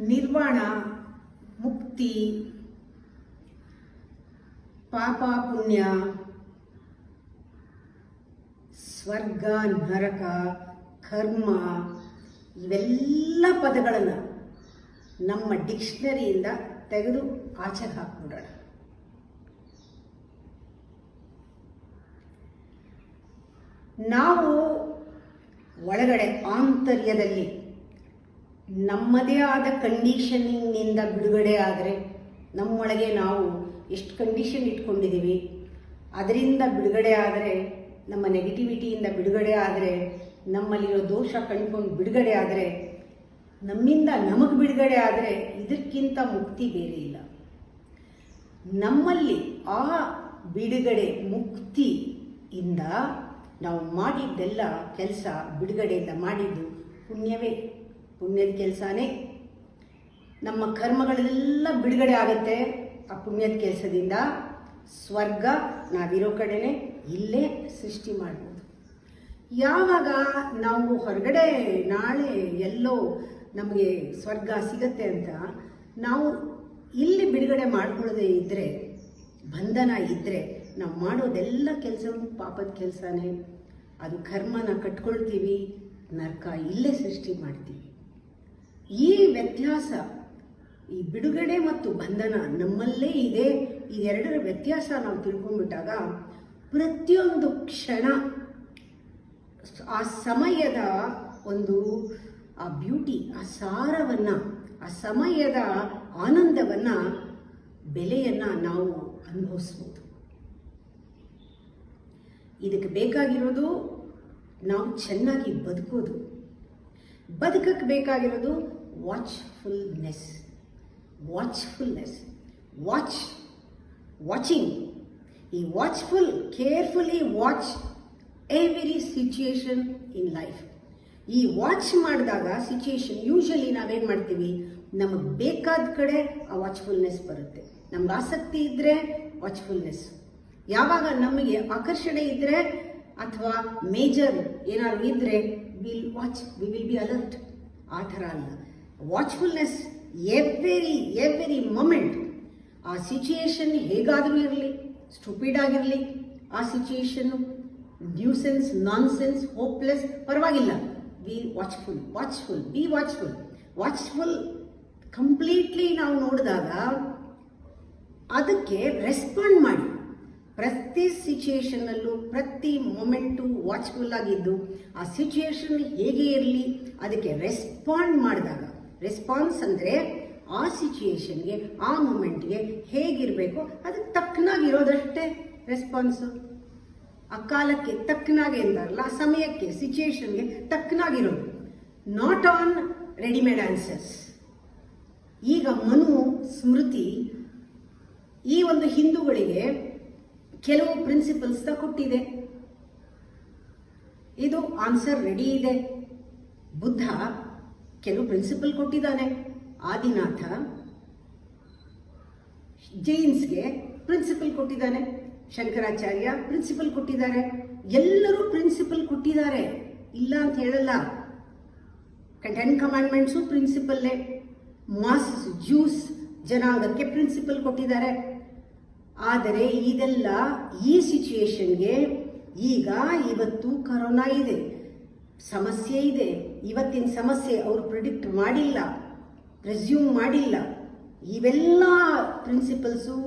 ನಿರ್ವಾಣ, ಮುಕ್ತಿ, ಪಾಪ ಪುಣ್ಯ, ಸ್ವರ್ಗ ನರಕ, ಕರ್ಮ ಇವೆಲ್ಲ ಪದಗಳನ್ನು ನಮ್ಮ ಡಿಕ್ಷನರಿಯಿಂದ ತೆಗೆದು ಆಚೆಗೆ ಹಾಕ್ಬಿಡೋಣ. ನಾವು ಒಳಗಡೆ ಆಂತರ್ಯದಲ್ಲಿ ನಮ್ಮದೇ ಆದ ಕಂಡೀಷನಿಂಗ್ನಿಂದ ಬಿಡುಗಡೆ ಆದರೆ, ನಮ್ಮೊಳಗೆ ನಾವು ಎಷ್ಟು ಕಂಡೀಷನ್ ಇಟ್ಕೊಂಡಿದ್ದೀವಿ ಅದರಿಂದ ಬಿಡುಗಡೆ ಆದರೆ, ನಮ್ಮ ನೆಗೆಟಿವಿಟಿಯಿಂದ ಬಿಡುಗಡೆ ಆದರೆ, ನಮ್ಮಲ್ಲಿರೋ ದೋಷ ಕಂಡುಕೊಂಡು ಬಿಡುಗಡೆ ಆದರೆ, ನಮ್ಮಿಂದ ನಮಗೆ ಬಿಡುಗಡೆ ಆದರೆ ಇದಕ್ಕಿಂತ ಮುಕ್ತಿ ಬೇರೆ ಇಲ್ಲ. ನಮ್ಮಲ್ಲಿ ಆ ಬಿಡುಗಡೆ ಮುಕ್ತಿಯಿಂದ ನಾವು ಮಾಡಿದ್ದೆಲ್ಲ ಕೆಲಸ ಬಿಡುಗಡೆಯಿಂದ ಮಾಡಿದ್ದು ಪುಣ್ಯವೇ, ಪುಣ್ಯದ ಕೆಲಸನೇ. ನಮ್ಮ ಕರ್ಮಗಳೆಲ್ಲ ಬಿಡುಗಡೆ ಆಗುತ್ತೆ ಆ ಪುಣ್ಯದ ಕೆಲಸದಿಂದ. ಸ್ವರ್ಗ ನಾವಿರೋ ಕಡೆನೇ ಇಲ್ಲೇ ಸೃಷ್ಟಿ ಮಾಡ್ಬೋದು. ಯಾವಾಗ ನಾವು ಹೊರಗಡೆ ನಾಳೆ ಎಲ್ಲೋ ನಮಗೆ ಸ್ವರ್ಗ ಸಿಗತ್ತೆ ಅಂತ ನಾವು ಇಲ್ಲಿ ಬಿಡುಗಡೆ ಮಾಡ್ಕೊಳ್ಳೋದೇ ಇದ್ದರೆ, ಬಂಧನ ಇದ್ದರೆ, ನಾವು ಮಾಡೋದೆಲ್ಲ ಕೆಲಸವೂ ಪಾಪದ ಕೆಲಸನೇ. ಅದು ಕರ್ಮನ ಕಟ್ಕೊಳ್ತೀವಿ, ನರಕ ಇಲ್ಲೇ ಸೃಷ್ಟಿ ಮಾಡ್ತೀವಿ. ಈ ವ್ಯತ್ಯಾಸ, ಈ ಬಿಡುಗಡೆ ಮತ್ತು ಬಂಧನ ನಮ್ಮಲ್ಲೇ ಇದೆ. ಇದೆರಡರ ವ್ಯತ್ಯಾಸ ನಾವು ತಿಳ್ಕೊಂಡ್ಬಿಟ್ಟಾಗ ಪ್ರತಿಯೊಂದು ಕ್ಷಣ ಆ ಸಮಯದ ಒಂದು ಆ ಬ್ಯೂಟಿ, ಆ ಸಾರವನ್ನು, ಆ ಸಮಯದ ಆನಂದವನ್ನು, ಬೆಲೆಯನ್ನು ನಾವು ಅನುಭವಿಸ್ಬೋದು. ಇದಕ್ಕೆ ಬೇಕಾಗಿರೋದು ನಾವು ಚೆನ್ನಾಗಿ ಬದುಕೋದು. ಬದುಕಕ್ಕೆ ಬೇಕಾಗಿರೋದು ವಾಚ್ಫುಲ್ನೆಸ್. ವಾಚಿಂಗ್. ಈ watchful, carefully watch every situation in life. ಈ ವಾಚ್ ಮಾಡಿದಾಗ ಸಿಚುಯೇಷನ್, ಯೂಶಲಿ ನಾವೇನು ಮಾಡ್ತೀವಿ, ನಮಗೆ ಬೇಕಾದ ಕಡೆ ಆ ವಾಚ್ಫುಲ್ನೆಸ್ ಬರುತ್ತೆ. ನಮ್ಗೆ ಆಸಕ್ತಿ ಇದ್ದರೆ ವಾಚ್ಫುಲ್ನೆಸ್. ಯಾವಾಗ ನಮಗೆ ಆಕರ್ಷಣೆ ಇದ್ದರೆ ಅಥವಾ ಮೇಜರ್ ಏನಾದ್ರು ಇದ್ದರೆ ವಿ ವಿಲ್ ಬಿ ಅಲರ್ಟ್. ಆ ಥರ ಅಲ್ಲ. ವಾಚ್ಫುಲ್ನೆಸ್ ಎವ್ರಿ ಮೊಮೆಂಟ್. ಆ ಸಿಚುಯೇಷನ್ ಹೇಗಾದರೂ ಇರಲಿ, ಸ್ಟುಪಿಡ್ ಆಗಿರಲಿ, ಆ ಸಿಚುಯೇಷನ್ನು ನ್ಯೂಸೆನ್ಸ್, ನಾನ್ಸೆನ್ಸ್, ಹೋಪ್ಲೆಸ್, ಪರವಾಗಿಲ್ಲ, ಬಿ ವಾಚ್ಫುಲ್ ಕಂಪ್ಲೀಟ್ಲಿ ನಾವು ನೋಡಿದಾಗ ಅದಕ್ಕೆ ರೆಸ್ಪಾಂಡ್ ಮಾಡಿ. ಪ್ರತಿ ಸಿಚುಯೇಷನ್ನಲ್ಲೂ ಪ್ರತಿ ಮೊಮೆಂಟು ವಾಚ್ಫುಲ್ ಆಗಿದ್ದು ಆ ಸಿಚುಯೇಷನ್ ಹೇಗೆ ಇರಲಿ ಅದಕ್ಕೆ ರೆಸ್ಪಾಂಡ್ ಮಾಡಿದಾಗ, ರೆಸ್ಪಾನ್ಸ್ ಅಂದರೆ ಆ ಸಿಚುಯೇಷನ್ಗೆ, ಆ ಮೊಮೆಂಟ್ಗೆ ಹೇಗಿರಬೇಕು ಅದಕ್ಕೆ ತಕ್ಕನಾಗಿರೋದಷ್ಟೇ ರೆಸ್ಪಾನ್ಸು. ಆ ಕಾಲಕ್ಕೆ ತಕ್ಕನಾಗೆ ಅಂತಾರಲ್ಲ, ಆ ಸಮಯಕ್ಕೆ, ಸಿಚುಯೇಷನ್ಗೆ ತಕ್ಕನಾಗಿರೋದು. Not an readymade answers. ಈಗ ಮನು ಸ್ಮೃತಿ ಈ ಒಂದು ಹಿಂದೂಗಳಿಗೆ ಕೆಲವು ಪ್ರಿನ್ಸಿಪಲ್ಸ್ನ ಕೊಟ್ಟಿದೆ. ಇದು ಆನ್ಸರ್ ರೆಡಿ ಇದೆ. ಬುದ್ಧ ಕೆಲವು ಪ್ರಿನ್ಸಿಪಲ್ ಕೊಟ್ಟಿದ್ದಾನೆ. ಆದಿನಾಥ ಜೈನ್ಸ್ಗೆ ಪ್ರಿನ್ಸಿಪಲ್ ಕೊಟ್ಟಿದ್ದಾನೆ. ಶಂಕರಾಚಾರ್ಯ ಪ್ರಿನ್ಸಿಪಲ್ ಕೊಟ್ಟಿದ್ದಾರೆ. ಎಲ್ಲರೂ ಪ್ರಿನ್ಸಿಪಲ್ ಕೊಟ್ಟಿದ್ದಾರೆ, ಇಲ್ಲ ಅಂತ ಹೇಳಲ್ಲ. 10 ಕಮಾಂಡ್ಮೆಂಟ್ಸು ಪ್ರಿನ್ಸಿಪಲ್ಲೇ. ಮಾಸ್ ಜ್ಯೂಸ್ ಜನಾಂಗಕ್ಕೆ ಪ್ರಿನ್ಸಿಪಲ್ ಕೊಟ್ಟಿದ್ದಾರೆ. ಆದರೆ ಇದೆಲ್ಲ ಈ ಸಿಚುಯೇಷನ್ಗೆ, ಈಗ ಇವತ್ತು ಕರೋನಾ ಇದೆ, ಸಮಸ್ಯೆ ಇದೆ. ಇವತ್ತಿನ ಸಮಸ್ಯೆ ಅವರು ಪ್ರಿಡಿಕ್ಟ್ ಮಾಡಿಲ್ಲ, ಪ್ರೆಸ್ಯೂಮ್ ಮಾಡಿಲ್ಲ. ಇವೆಲ್ಲ ಪ್ರಿನ್ಸಿಪಲ್ಸು,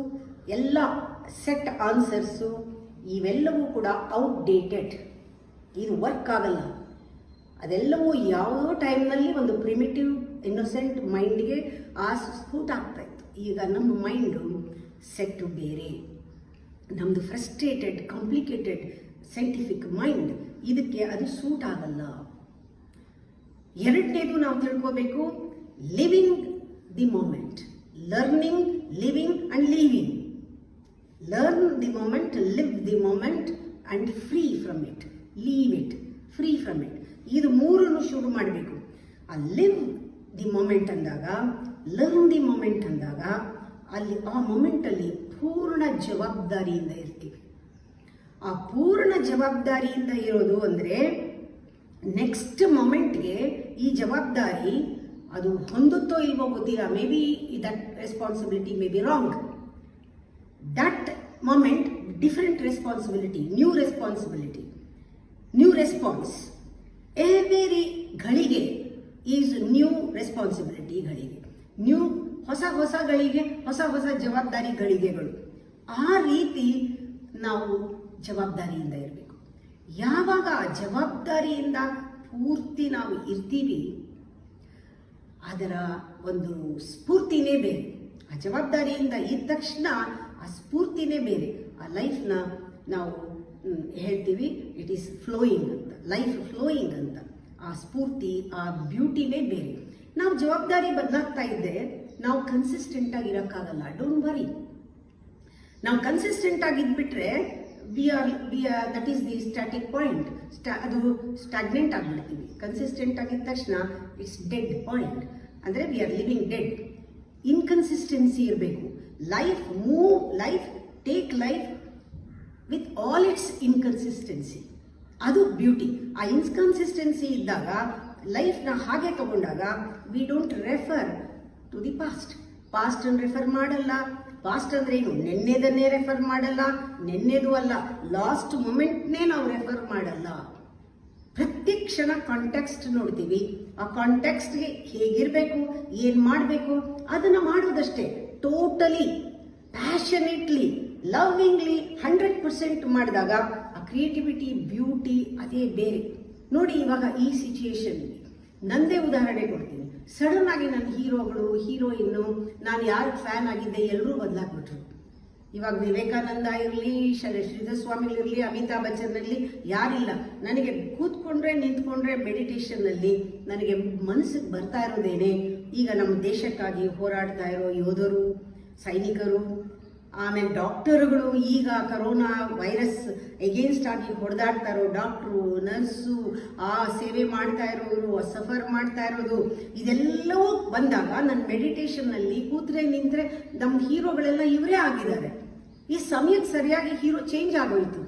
ಎಲ್ಲ ಸೆಟ್ ಆನ್ಸರ್ಸು, ಇವೆಲ್ಲವೂ ಕೂಡ ಔಟ್ಡೇಟೆಡ್. ಇದು ವರ್ಕ್ ಆಗಲ್ಲ. ಅದೆಲ್ಲವೂ ಯಾವುದೋ ಟೈಮ್ನಲ್ಲಿ ಒಂದು ಪ್ರಿಮಿಟಿವ್ ಇನ್ನೊಸೆಂಟ್ ಮೈಂಡ್ಗೆ ಸೂಟ್ ಆಗ್ತಾ ಇತ್ತು. ಈಗ ನಮ್ಮ ಮೈಂಡು ಸೆಟ್ಟು ಬೇರೆ. ನಮ್ಮದು ಫ್ರಸ್ಟ್ರೇಟೆಡ್, ಕಾಂಪ್ಲಿಕೇಟೆಡ್ ಸೈಂಟಿಫಿಕ್ ಮೈಂಡ್, ಇದಕ್ಕೆ ಅದು ಸೂಟ್ ಆಗಲ್ಲ. ಎರಡನೇದು ನಾವು ತಿಳ್ಕೋಬೇಕು, living the moment. Learning, living and leaving. Learn the moment, live the moment and free from it, leave it, free from it. ಇದು ಮೂರನ್ನು ಶುರು ಮಾಡಬೇಕು. ಆ ಲಿವ್ ದಿ ಮೊಮೆಂಟ್ ಅಂದಾಗ, ಲರ್ನ್ ದಿ ಮೊಮೆಂಟ್ ಅಂದಾಗ, ಅಲ್ಲಿ ಆ ಮೊಮೆಂಟಲ್ಲಿ ಪೂರ್ಣ ಜವಾಬ್ದಾರಿಯಿಂದ ಇರ್ತೀವಿ. ಆ ಪೂರ್ಣ ಜವಾಬ್ದಾರಿಯಿಂದ ಇರೋದು ಅಂದರೆ ನೆಕ್ಸ್ಟ್ ಮೊಮೆಂಟ್ಗೆ ಈ ಜವಾಬ್ದಾರಿ ಅದು ಹೊಂದುತ್ತೋ ಇಲ್ವೋ ಗೊತ್ತಿಲ್ಲ, may be that responsibility may be wrong. That moment different responsibility, new responsibility, new response. Every ಗಳಿಗೆ ಈಸ್ ನ್ಯೂ ರೆಸ್ಪಾನ್ಸಿಬಿಲಿಟಿ, ಗಳಿಗೆ ನ್ಯೂ, ಹೊಸ ಗಳಿಗೆ, ಹೊಸ ಜವಾಬ್ದಾರಿಗಳಿಗೆಗಳು. ಆ ರೀತಿ ನಾವು ಜವಾಬ್ದಾರಿಯಿಂದ ಇರಬೇಕು. ಯಾವಾಗ ಆ ಜವಾಬ್ದಾರಿಯಿಂದ ಪೂರ್ತಿ ನಾವು ಇರ್ತೀವಿ, ಅದರ ಒಂದು ಸ್ಫೂರ್ತಿನೇ ಬೇರೆ. ಆ ಜವಾಬ್ದಾರಿಯಿಂದ ಇದ್ದ ತಕ್ಷಣ ಆ ಸ್ಫೂರ್ತಿನೇ ಬೇರೆ. ಆ ಲೈಫ್ನ ನಾವು ಹೇಳ್ತೀವಿ ಇಟ್ ಈಸ್ ಫ್ಲೋಯಿಂಗ್ ಅಂತ, ಲೈಫ್ ಫ್ಲೋಯಿಂಗ್ ಅಂತ. ಆ ಸ್ಫೂರ್ತಿ, ಆ ಬ್ಯೂಟಿನೇ ಬೇರೆ. ನಾವು ಜವಾಬ್ದಾರಿ ಬದಲಾಗ್ತಾ ಇದ್ದೆ ನಾವು ಕನ್ಸಿಸ್ಟೆಂಟ್ ಆಗಿರೋಕ್ಕಾಗಲ್ಲ. ಡೋಂಟ್ ವರಿ, ನಾವು ಕನ್ಸಿಸ್ಟೆಂಟ್ ಆಗಿದ್ಬಿಟ್ರೆ that is the static point. ಅದು ಸ್ಟಾಗ್ನೆಂಟ್ ಆಗಿಬಿಡ್ತೀವಿ. ಕನ್ಸಿಸ್ಟೆಂಟ್ ಆಗಿದ ತಕ್ಷಣ ಇಟ್ಸ್ ಡೆಡ್ ಪಾಯಿಂಟ್, ಅಂದರೆ we are living dead. Inconsistency ಇರಬೇಕು. Take life with all its inconsistency. ಅದು ಬ್ಯೂಟಿ. ಆ ಇನ್ಕನ್ಸಿಸ್ಟೆನ್ಸಿ ಇದ್ದಾಗ ಲೈಫ್ನ ಹಾಗೆ ತಗೊಂಡಾಗ we don't refer to the past ಅನ್ನು ರೆಫರ್ ಮಾಡಲ್ಲ. ಪಾಸ್ಟ್ ಅಂದ್ರೆ ಏನು? ನೆನ್ನೆದನ್ನೇ ರೆಫರ್ ಮಾಡಲ್ಲ, ನೆನ್ನೆದು ಅಲ್ಲ, ಲಾಸ್ಟ್ ಮೊಮೆಂಟ್ನೇ ನಾವು ರೆಫರ್ ಮಾಡಲ್ಲ. ಪ್ರತಿ ಕ್ಷಣ ಕಾಂಟೆಕ್ಸ್ಟ್ ನೋಡ್ತೀವಿ. ಆ ಕಾಂಟೆಕ್ಸ್ಟ್ಗೆ ಹೇಗಿರಬೇಕು, ಏನು ಮಾಡಬೇಕು ಅದನ್ನು ಮಾಡೋದಷ್ಟೇ. ಟೋಟಲಿ ಪ್ಯಾಷನೇಟ್ಲಿ, ಲವ್ವಿಂಗ್ಲಿ 100% ಮಾಡಿದಾಗ ಆ ಕ್ರಿಯೇಟಿವಿಟಿ, ಬ್ಯೂಟಿ ಅದೇ ಬೇರೆ. ನೋಡಿ, ಇವಾಗ ಈ ಸಿಚುಯೇಷನ್ ನಂದೇ ಉದಾಹರಣೆ ಕೊಡ್ತೀನಿ. ಸಡನ್ ಆಗಿ ನನ್ನ ಹೀರೋಗಳು, ಹೀರೋಯಿನ್ನು, ನಾನು ಯಾರು ಫ್ಯಾನ್ ಆಗಿದ್ದೆ ಎಲ್ಲರೂ ಬದಲಾಗ್ಬಿಟ್ರು. ಇವಾಗ ವಿವೇಕಾನಂದ ಇರಲಿ, ಶ್ರೀಧರಸ್ವಾಮಿಗಳಿರಲಿ, ಅಮಿತಾಬ್ ಬಚ್ಚನ್ ಇರಲಿ, ಯಾರಿಲ್ಲ. ನನಗೆ ಕೂತ್ಕೊಂಡ್ರೆ ನಿಂತ್ಕೊಂಡ್ರೆ ಮೆಡಿಟೇಷನ್ನಲ್ಲಿ ನನಗೆ ಮನಸ್ಸಿಗೆ ಬರ್ತಾ ಇರೋದೇನೆ, ಈಗ ನಮ್ಮ ದೇಶಕ್ಕಾಗಿ ಹೋರಾಡ್ತಾ ಇರೋ ಯೋಧರು, ಸೈನಿಕರು, ಆಮೇಲೆ ಡಾಕ್ಟರ್ಗಳು, ಈಗ ಕರೋನಾ ವೈರಸ್ ಎಗೇನ್ಸ್ಟ್ ಆಗಿ ಹೊಡೆದಾಡ್ತಾ ಇರೋ ಡಾಕ್ಟ್ರು, ನರ್ಸು, ಆ ಸೇವೆ ಮಾಡ್ತಾ ಇರೋರು, ಸಫರ್ ಮಾಡ್ತಾ ಇರೋದು, ಇದೆಲ್ಲವೂ ಬಂದಾಗ ನನ್ನ ಮೆಡಿಟೇಷನ್ನಲ್ಲಿ ಕೂತ್ರೆ ನಿಂತರೆ ನಮ್ಮ ಹೀರೋಗಳೆಲ್ಲ ಇವರೇ ಆಗಿದ್ದಾರೆ. ಈ ಸಮಯಕ್ಕೆ ಸರಿಯಾಗಿ ಹೀರೋ ಚೇಂಜ್ ಆಗೋಯ್ತು.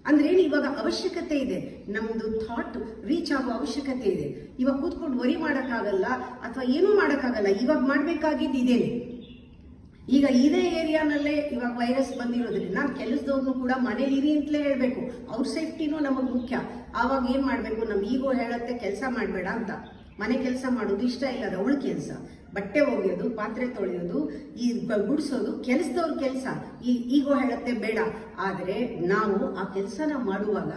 ಅಂದ್ರೆ ಏನು, ಇವಾಗ ಅವಶ್ಯಕತೆ ಇದೆ, ನಮ್ಮದು ಥಾಟ್ ರೀಚ್ ಆಗೋ ಅವಶ್ಯಕತೆ ಇದೆ. ಇವಾಗ ಕೂತ್ಕೊಂಡು ವರಿ ಮಾಡೋಕ್ಕಾಗಲ್ಲ ಅಥವಾ ಏನೂ ಮಾಡೋಕ್ಕಾಗಲ್ಲ. ಇವಾಗ ಮಾಡಬೇಕಾಗಿದ್ದು ಇದೇನೆ. ಈಗ ಇದೇ ಏರಿಯಾನಲ್ಲೇ ಇವಾಗ ವೈರಸ್ ಬಂದಿರೋದ್ರಿಂದ ಕೆಲಸದವ್ರನ್ನು ಕೂಡ ಮನೇಲಿ ಇರಿ ಅಂತಲೇ ಹೇಳಬೇಕು. ಅವ್ರ ಸೇಫ್ಟಿನೂ ನಮಗೆ ಮುಖ್ಯ. ಆವಾಗ ಏನು ಮಾಡಬೇಕು, ನಮ್ಮ ಈಗೋ ಹೇಳುತ್ತೆ ಕೆಲಸ ಮಾಡಬೇಡ ಅಂತ. ಮನೆ ಕೆಲಸ ಮಾಡೋದು ಇಷ್ಟ ಇಲ್ಲ, ಅದು ಅವಳ ಕೆಲಸ. ಬಟ್ಟೆ ಒಗೆಯೋದು, ಪಾತ್ರೆ ತೊಳೆಯೋದು, ಈ ಗುಡಿಸೋದು ಕೆಲಸದವ್ರ ಕೆಲಸ. ಈಗೋ ಹೇಳುತ್ತೆ ಬೇಡ. ಆದರೆ ನಾವು ಆ ಕೆಲಸನ ಮಾಡುವಾಗ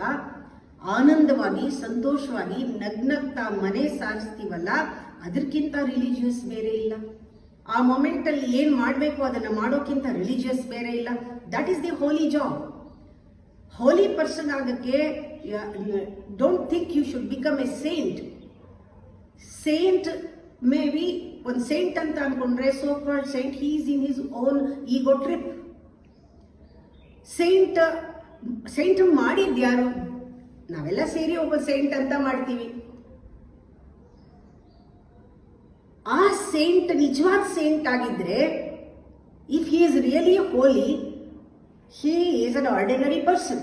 ಆನಂದವಾಗಿ, ಸಂತೋಷವಾಗಿ, ನಗ್ನಗ್ತಾ ಮನೆ ಸಾರಿಸ್ತೀವಲ್ಲ, ಅದಕ್ಕಿಂತ ರಿಲಿಜಿಯಸ್ ಬೇರೆ ಇಲ್ಲ. ಆ ಮೊಮೆಂಟಲ್ಲಿ ಏನು ಮಾಡಬೇಕು ಅದನ್ನು ಮಾಡೋಕ್ಕಿಂತ ರಿಲಿಜಿಯಸ್ ಬೇರೆ ಇಲ್ಲ. That is the holy job. Holy person ಆಗೋಕ್ಕೆ don't think you should become a saint. Saint may be ಒಂದು ಸೇಂಟ್ ಅಂತ ಅನ್ಕೊಂಡ್ರೆ, so called saint, he is in his own ego trip. Saint ಮಾಡಿದ್ಯಾರು? ನಾವೆಲ್ಲ ಸೇರಿ ಒಬ್ಬ ಸೇಂಟ್ ಅಂತ ಮಾಡ್ತೀವಿ. ಆ ಸೇಂಟ್ ನಿಜವಾದ ಸೇಂಟ್ ಆಗಿದ್ರೆ, if he is really holy, he is an ordinary person.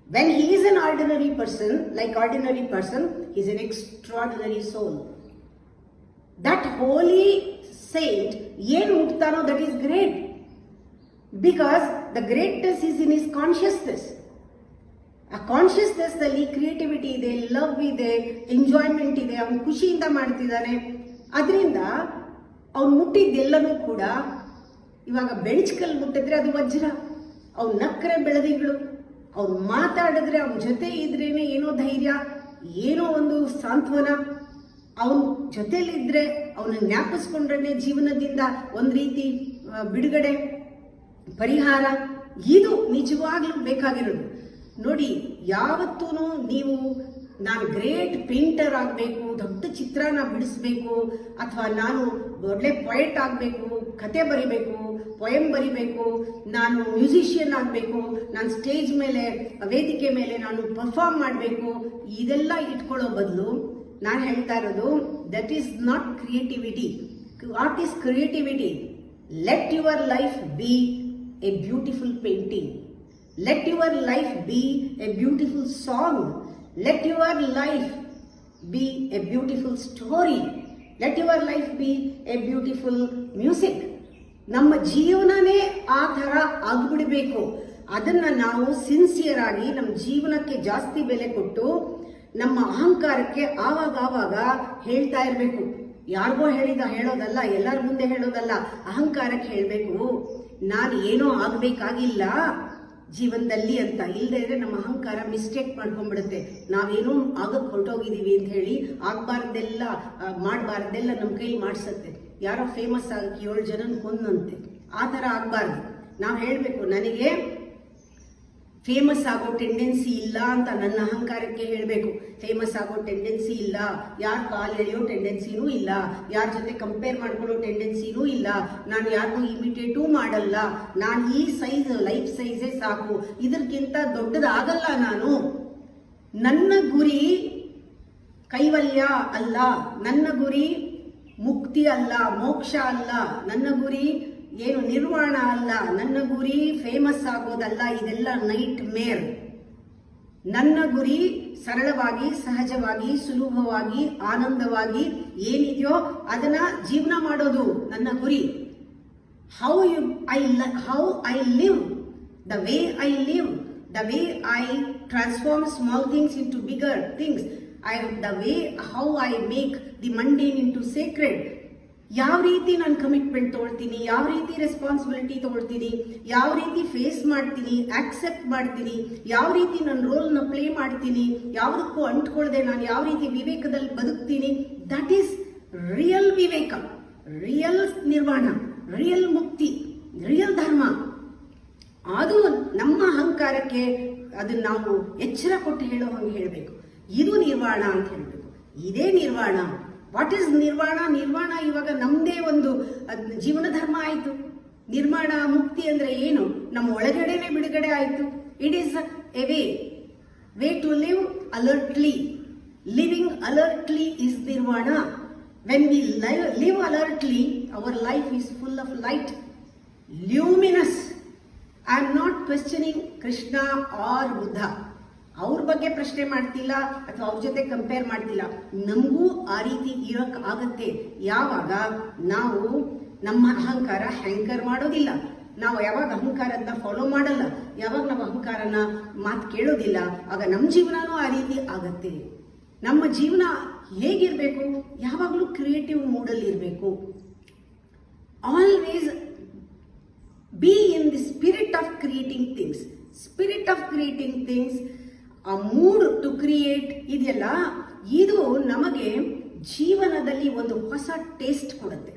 When he is an ordinary person, like ordinary person, he is an extraordinary soul. That holy saint, ಏನು ಮುಟ್ತಾನೋ, that is great. Because the greatness is in his consciousness. ಆ consciousness ಅಲ್ಲಿ creativity ಇದೆ, love ಇದೆ, enjoyment ಇದೆ, ಅವನು ಖುಷಿಯಿಂದ ಮಾಡ್ತಿದ್ದಾನೆ. ಅದರಿಂದ ಅವ್ನು ಮುಟ್ಟಿದ್ದೆಲ್ಲನೂ ಕೂಡ, ಇವಾಗ ಬೆಂಚ್ಕಲ್ಲಿ ಮುಟ್ಟಿದ್ರೆ ಅದು ವಜ್ರ, ಅವ್ನು ನಕ್ಕರೆ ಬೆಳದಿಂಗಳು, ಅವ್ನು ಮಾತಾಡಿದ್ರೆ, ಅವನ ಜೊತೆ ಇದ್ರೇನೆ ಏನೋ ಧೈರ್ಯ, ಏನೋ ಒಂದು ಸಾಂತ್ವನ, ಅವನ ಜೊತೆಲಿದ್ರೆ, ಅವನ ಜ್ಞಾಪಿಸ್ಕೊಂಡ್ರೆ ಜೀವನದಿಂದ ಒಂದು ರೀತಿ ಬಿಡುಗಡೆ, ಪರಿಹಾರ. ಇದು ನಿಜವಾಗ್ಲೂ ಬೇಕಾಗಿರೋದು. ನೋಡಿ, ಯಾವತ್ತೂ ನೀವು ನಾನು ಗ್ರೇಟ್ ಪೇಂಟರ್ ಆಗಬೇಕು, ದೊಡ್ಡ ಚಿತ್ರನ ಬಿಡಿಸ್ಬೇಕು, ಅಥವಾ ನಾನು ಒಳ್ಳೆ ಪೊಯೆಟ್ ಆಗಬೇಕು, ಕತೆ ಬರಿಬೇಕು, ಪೊಯಮ್ ಬರಿಬೇಕು, ನಾನು ಮ್ಯೂಸಿಷಿಯನ್ ಆಗಬೇಕು, ನಾನು ಸ್ಟೇಜ್ ಮೇಲೆ, ವೇದಿಕೆ ಮೇಲೆ ನಾನು ಪರ್ಫಾರ್ಮ್ ಮಾಡಬೇಕು, ಇದೆಲ್ಲ ಇಟ್ಕೊಳ್ಳೋ ಬದಲು ನಾನು ಹೇಳ್ತಾ ಇರೋದು, that is not creativity. What is creativity? Let your life B A beautiful painting. Let your life B A beautiful song. Let your life be a beautiful story. Let your life B A beautiful music. ನಮ್ಮ ಜೀವನನೇ ಆ ಥರ ಆಗ್ಬಿಡಬೇಕು. ಅದನ್ನ ನಾವು sincere ಆಗಿ ನಮ್ಮ ಜೀವನಕ್ಕೆ ಜಾಸ್ತಿ ಬೆಲೆ ಕೊಟ್ಟು ನಮ್ಮ ಅಹಂಕಾರಕ್ಕೆ ಆವಾಗ ಹೇಳ್ತಾ ಇರಬೇಕು. ಯಾರಿಗೋ ಹೇಳೋದಲ್ಲ, ಎಲ್ಲರ ಮುಂದೆ ಹೇಳೋದಲ್ಲ, ಅಹಂಕಾರಕ್ಕೆ ಹೇಳಬೇಕು, ನಾನು ಏನೋ ಆಗಬೇಕಾಗಿಲ್ಲ ಜೀವನದಲ್ಲಿ ಅಂತ. ಇಲ್ಲದೆ ಇದ್ರೆ ನಮ್ಮ ಅಹಂಕಾರ ಮಿಸ್ಟೇಕ್ ಮಾಡ್ಕೊಂಡ್ಬಿಡುತ್ತೆ. ನಾವೇನೋ ಆಗಕ್ಕೆ ಹೊರಟೋಗಿದೀವಿ ಅಂತ ಹೇಳಿ ಆಗಬಾರ್ದೆಲ್ಲ ಮಾಡಬಾರ್ದೆಲ್ಲ ನಮ್ಮ ಕೈ ಮಾಡಿಸುತ್ತೆ. ಯಾರೋ ಫೇಮಸ್ ಆಗಕ್ಕೆ 7 ಜನನ ಕೊಂದಂತೆ, ಆ ಥರ ಆಗಬಾರ್ದು. ನಾವು ಹೇಳಬೇಕು, ನನಗೆ ಫೇಮಸ್ ಆಗೋ ಟೆಂಡೆನ್ಸಿ ಇಲ್ಲ ಅಂತ ನನ್ನ ಅಹಂಕಾರಕ್ಕೆ ಹೇಳಬೇಕು. ಫೇಮಸ್ ಆಗೋ ಟೆಂಡೆನ್ಸಿ ಇಲ್ಲ, ಯಾರ ಕಾಲು ಎಳೆಯೋ ಟೆಂಡೆನ್ಸಿನೂ ಇಲ್ಲ, ಯಾರ ಜೊತೆ ಕಂಪೇರ್ ಮಾಡ್ಕೊಳ್ಳೋ ಟೆಂಡೆನ್ಸಿನೂ ಇಲ್ಲ, ನಾನು ಯಾರನ್ನೂ ಇಮಿಟೇಟೂ ಮಾಡಲ್ಲ, ನಾನು ಈ ಸೈಜ್ ಲೈಫ್ ಸೈಜೇ ಸಾಕು, ಇದಕ್ಕಿಂತ ದೊಡ್ಡದಾಗಲ್ಲ ನಾನು. ನನ್ನ ಗುರಿ ಕೈವಲ್ಯ ಅಲ್ಲ, ನನ್ನ ಗುರಿ ಮುಕ್ತಿ ಅಲ್ಲ, ಮೋಕ್ಷ ಅಲ್ಲ, ನನ್ನ ಗುರಿ ಏನು ನಿರ್ವಾಣ ಅಲ್ಲ, ನನ್ನ ಗುರಿ ಫೇಮಸ್ ಆಗೋದಲ್ಲ. ಇದೆಲ್ಲ ನೈಟ್ ಮೇರ್. ನನ್ನ ಗುರಿ ಸರಳವಾಗಿ, ಸಹಜವಾಗಿ, ಸುಲಭವಾಗಿ, ಆನಂದವಾಗಿ ಏನಿದೆಯೋ ಅದನ್ನ ಜೀವನ ಮಾಡೋದು ನನ್ನ ಗುರಿ. How I live, the way I live, the way I transform small things into bigger things, the way how I make the mundane into sacred. ಯಾವ ರೀತಿ ನಾನು ಕಮಿಟ್ಮೆಂಟ್ ತೊಗೊಳ್ತೀನಿ, ಯಾವ ರೀತಿ ರೆಸ್ಪಾನ್ಸಿಬಿಲಿಟಿ ತೊಗೊಳ್ತೀನಿ, ಯಾವ ರೀತಿ ಫೇಸ್ ಮಾಡ್ತೀನಿ, ಆಕ್ಸೆಪ್ಟ್ ಮಾಡ್ತೀನಿ, ಯಾವ ರೀತಿ ನನ್ನ ರೋಲ್ನ ಪ್ಲೇ ಮಾಡ್ತೀನಿ, ಯಾವುದಕ್ಕೂ ಅಂಟ್ಕೊಳ್ಳದೆ ನಾನು ಯಾವ ರೀತಿ ವಿವೇಕದಲ್ಲಿ ಬದುಕ್ತೀನಿ, ದಟ್ ಈಸ್ ರಿಯಲ್ ವಿವೇಕ, ರಿಯಲ್ ನಿರ್ವಾಣ, ರಿಯಲ್ ಮುಕ್ತಿ, ರಿಯಲ್ ಧರ್ಮ. ಅದು ನಮ್ಮ ಅಹಂಕಾರಕ್ಕೆ ಅದನ್ನ ನಾವು ಎಚ್ಚರ ಕೊಟ್ಟು ಹೇಳೋ ಹಂಗೆ ಹೇಳಬೇಕು. ಇದು ನಿರ್ವಾಣ ಅಂತ ಹೇಳಬೇಕು. ಇದೇ ನಿರ್ವಾಣ. ವಾಟ್ ಈಸ್ ನಿರ್ವಾಣ? ನಿರ್ವಾಣ ಇವಾಗ ನಮ್ಮದೇ ಒಂದು ಜೀವನ ಧರ್ಮ ಆಯಿತು. ನಿರ್ಮಾಣ ಮುಕ್ತಿ ಅಂದ್ರೆ ಏನು? ನಮ್ಮ ಒಳಗಡೆನೆ ಬಿಡುಗಡೆ ಆಯಿತು. It is a way to live alertly. Living alertly is ನಿರ್ವಾಣ. When we live alertly, our life is full of light, luminous. I am not questioning Krishna or Buddha. ಅವ್ರ ಬಗ್ಗೆ ಪ್ರಶ್ನೆ ಮಾಡ್ತಿಲ್ಲ ಅಥವಾ ಅವ್ರ ಜೊತೆ ಕಂಪೇರ್ ಮಾಡ್ತಿಲ್ಲ. ನಮಗೂ ಆ ರೀತಿ ಇರೋಕ್ ಆಗತ್ತೆ ಯಾವಾಗ ನಾವು ನಮ್ಮ ಅಹಂಕಾರ ಹ್ಯಾಂಕರ್ ಮಾಡೋದಿಲ್ಲ, ನಾವು ಯಾವಾಗ ಅಹಂಕಾರನ ಫಾಲೋ ಮಾಡಲ್ಲ, ಯಾವಾಗ ನಾವು ಅಹಂಕಾರನ ಮಾತು ಕೇಳೋದಿಲ್ಲ, ಆಗ ನಮ್ಮ ಜೀವನನೂ ಆ ರೀತಿ ಆಗತ್ತೆ. ನಮ್ಮ ಜೀವನ ಹೇಗಿರ್ಬೇಕು? ಯಾವಾಗಲೂ ಕ್ರಿಯೇಟಿವ್ ಮೂಡಲ್ಲಿ ಇರಬೇಕು. Always B in the spirit of creating things. Spirit of creating things, ಆ ಮೂಡ್ ಟು ಕ್ರಿಯೇಟ್ ಇದೆಯಲ್ಲ, ಇದು ನಮಗೆ ಜೀವನದಲ್ಲಿ ಒಂದು ಹೊಸ ಟೇಸ್ಟ್ ಕೊಡುತ್ತೆ.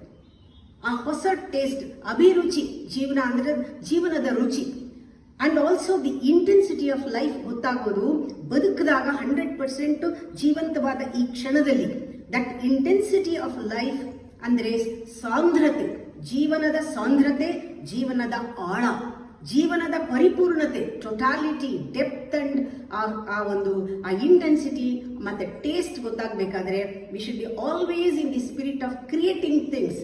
ಆ ಹೊಸ ಟೇಸ್ಟ್, ಅಭಿರುಚಿ, ಜೀವನ ಅಂದ್ರೆ ಜೀವನದ ರುಚಿ. And also the intensity of life ಗೊತ್ತಾಗೋದು ಬದುಕಿದಾಗ 100% ಜೀವಂತವಾದ ಈ ಕ್ಷಣದಲ್ಲಿ. ದಟ್ ಇಂಟೆನ್ಸಿಟಿ ಆಫ್ ಲೈಫ್ ಅಂದ್ರೆ ಸಾಂದ್ರತೆ, ಜೀವನದ ಸಾಂದ್ರತೆ, ಜೀವನದ ಆಳ, ಜೀವನದ ಪರಿಪೂರ್ಣತೆ, ಟೋಟಾಲಿಟಿ, ಡೆಪ್ತ್ ಅಂಡ್ ಆ ಇಂಟೆನ್ಸಿಟಿ ಮತ್ತೆ ಟೇಸ್ಟ್ ಗೊತ್ತಾಗಬೇಕಾದ್ರೆ we should be always in the spirit of creating things.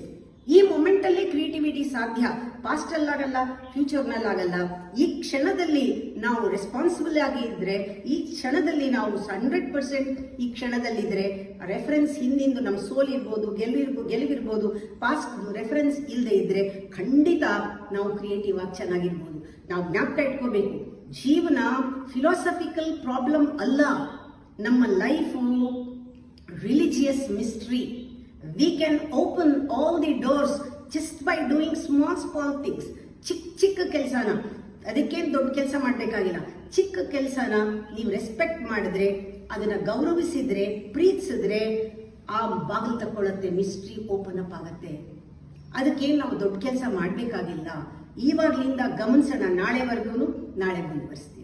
ಈ ಮೊಮೆಂಟ್ ಅಲ್ಲಿ ಕ್ರಿಯೇಟಿವಿಟಿ ಸಾಧ್ಯ. ಪಾಸ್ಟ್ ಅಲ್ಲಾಗಲ್ಲ, ಫ್ಯೂಚರ್ನಲ್ಲಾಗಲ್ಲ. ಈ ಕ್ಷಣದಲ್ಲಿ ನಾವು ರೆಸ್ಪಾನ್ಸಿಬಲ್ ಆಗಿ ಇದ್ರೆ, ಈ ಕ್ಷಣದಲ್ಲಿ ನಾವು 100% ಈ ಕ್ಷಣದಲ್ಲಿದ್ರೆ, ರೆಫರೆನ್ಸ್ ಹಿಂದಿಂದು ನಮ್ಮ ಸೋಲ್ ಇರ್ಬೋದು, ಗೆಲುವಿರ್ಬೋದು, ಪಾಸ್ಟ್ ರೆಫರೆನ್ಸ್ ಇಲ್ಲದೆ ಇದ್ರೆ ಖಂಡಿತ ನಾವು ಕ್ರಿಯೇಟಿವ್ ಆಗಿ ಚೆನ್ನಾಗಿರ್ಬೋದು. ನಾವು ಜ್ಞಾಪಕ ಇಟ್ಕೋಬೇಕು, ಜೀವನ ಫಿಲಾಸಫಿಕಲ್ ಪ್ರಾಬ್ಲಮ್ ಅಲ್ಲ. ನಮ್ಮ life religious mystery. We can open all the doors just by doing small things. ಚಿಕ್ಕ ಕೆಲಸನ, ಅದಕ್ಕೇನು ದೊಡ್ಡ ಕೆಲಸ ಮಾಡಬೇಕಾಗಿಲ್ಲ. ಚಿಕ್ಕ ಕೆಲಸನ ನೀವು ರೆಸ್ಪೆಕ್ಟ್ ಮಾಡಿದ್ರೆ, ಅದನ್ನ ಗೌರವಿಸಿದ್ರೆ, ಪ್ರೀತಿಸಿದ್ರೆ, ಆ ಬಾಗಿಲು ತಕ್ಕೊಳ್ಳುತ್ತೆ, ಮಿಸ್ಟ್ರಿ ಓಪನ್ ಅಪ್ ಆಗತ್ತೆ. ಅದಕ್ಕೇನು ನಾವು ದೊಡ್ಡ ಕೆಲಸ ಮಾಡಬೇಕಾಗಿಲ್ಲ. ಇವಾಗ್ಲಿಂದ ಗಮನಿಸೋಣ, ನಾಳೆ ಮುಂದುವರಿಸ್ತೀವಿ.